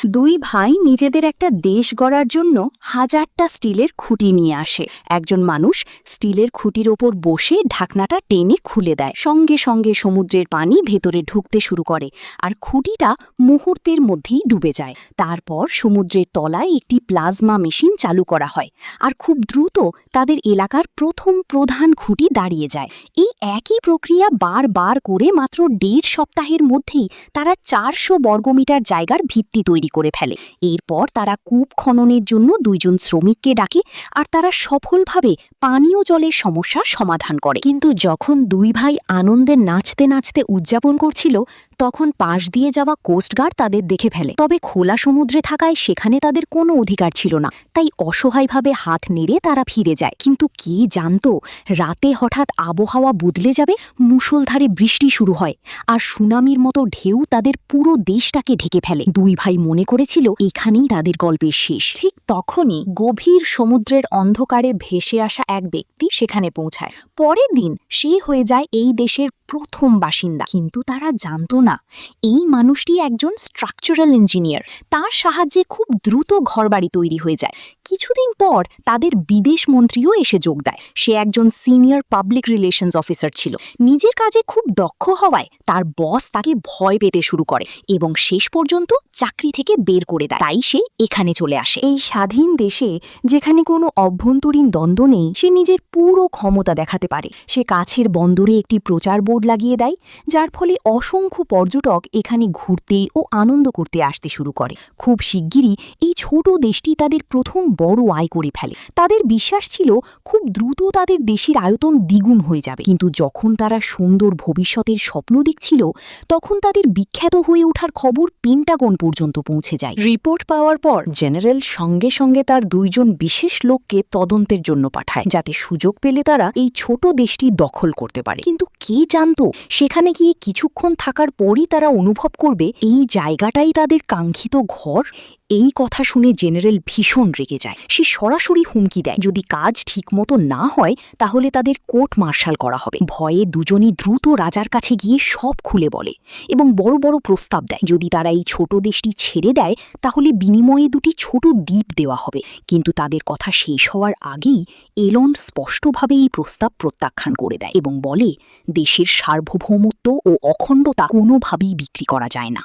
দুই ভাই নিজেদের একটা দেশ গড়ার জন্য হাজারটা স্টিলের খুঁটি নিয়ে আসে। একজন মানুষ স্টিলের খুঁটির ওপর বসে ঢাকনাটা টেনে খুলে দেয়। সঙ্গে সঙ্গে সমুদ্রের পানি ভেতরে ঢুকতে শুরু করে, আর খুঁটিটা মুহূর্তের মধ্যেই ডুবে যায়। তারপর সমুদ্রের তলায় একটি প্লাজমা মেশিন চালু করা হয়, আর খুব দ্রুত তাদের এলাকার প্রথম প্রধান খুঁটি দাঁড়িয়ে যায়। এই একই প্রক্রিয়া বারবার করে মাত্র 1.5 সপ্তাহের মধ্যেই তারা 400 বর্গমিটার জায়গার ভিত্তি তৈরি করে ফেলে। এরপর তারা কূপ খননের জন্য 2 জন শ্রমিককে ডাকে, আর তারা সফলভাবে পানীয় জলের সমস্যার সমাধান করে। কিন্তু যখন দুই ভাই আনন্দে নাচতে নাচতে উদযাপন করছিল, তখন পাশ দিয়ে যাওয়া কোস্টগার্ড তাদের দেখে ফেলে। তবে খোলা সমুদ্রে থাকায় সেখানে তাদের কোনো অধিকার ছিল না, তাই অসহায়ভাবে হাত নেড়ে তারা ফিরে যায়। কিন্তু কে জানত, রাতে হঠাৎ আবহাওয়া বদলে যাবে, মুষলধারে বৃষ্টি শুরু হয়, আর সুনামির মতো ঢেউ তাদের পুরো দেশটাকে ঢেকে ফেলে। দুই ভাই মনে করেছিল এখানেই তাদের গল্পের শেষ। ঠিক তখনই গভীর সমুদ্রের অন্ধকারে ভেসে আসা এক ব্যক্তি সেখানে পৌঁছায়। পরের দিন সে হয়ে যায় এই দেশের প্রথম বাসিন্দা। কিন্তু তারা জানত না, এই মানুষটি একজন স্ট্রাকচারাল ইঞ্জিনিয়ার। তার সাহায্যে খুব দ্রুত ঘরবাড়ি তৈরি হয়ে যায়। কিছুদিন পর তাদের বিদেশ মন্ত্রীও এসে যোগ দেয়। সে একজন সিনিয়র পাবলিক রিলেশনস অফিসার ছিল। নিজের কাজে খুব দক্ষ হওয়ায় তার বস তাকে ভয় পেতে শুরু করে এবং শেষ পর্যন্ত চাকরি থেকে বের করে দেয়। তাই সে এখানে চলে আসে। এই স্বাধীন দেশে, যেখানে কোনো অভ্যন্তরীণ দ্বন্দ্ব নেই, সে নিজের পুরো ক্ষমতা দেখাতে পারে। সে কাছের বন্দরে একটি প্রচার বোর্ড লাগিয়ে দেয়, যার ফলে অসংখ্য পর্যটক এখানে ঘুরতে ও আনন্দ করতে আসতে শুরু করে। খুব শিগগিরই এই ছোট দেশটি তাদের প্রথম বড় আয় করে ফেলে। তাদের বিশ্বাস ছিল খুব দ্রুত তাদের দেশের আয়তন দ্বিগুণ হয়ে যাবে। কিন্তু যখন তারা সুন্দর ভবিষ্যতের স্বপ্ন দেখছিল, তখন তাদের বিখ্যাত হয়ে ওঠার খবর পেন্টাগন পর্যন্ত পৌঁছে যায়। রিপোর্ট পাওয়ার পর জেনারেল সঙ্গে সঙ্গে তার 2 জন বিশেষ লোককে তদন্তের জন্য পাঠায়, যাতে সুযোগ পেলে তারা এই ছোট দেশটি দখল করতে পারে। কিন্তু কে জানত, সেখানে গিয়ে কিছুক্ষণ থাকার পরই তারা অনুভব করবে এই জায়গাটাই তাদের কাঙ্ক্ষিত ঘর। এই কথা শুনে জেনারেল ভীষণ রেগে যায়। সে সরাসরি হুমকি দেয়, যদি কাজ ঠিকমতো না হয় তাহলে তাদের কোর্ট মার্শাল করা হবে। ভয়ে দুজনই দ্রুত রাজার কাছে গিয়ে সব খুলে বলে এবং বড় বড় প্রস্তাব দেয়। যদি তারা এই ছোট দেশটি ছেড়ে দেয়, তাহলে বিনিময়ে 2টি ছোট দ্বীপ দেওয়া হবে। কিন্তু তাদের কথা শেষ হওয়ার আগেই এলন স্পষ্টভাবে এই প্রস্তাব প্রত্যাখ্যান করে দেয় এবং বলে, দেশের সার্বভৌমত্ব ও অখণ্ডতা কোনোভাবেই বিক্রি করা যায় না।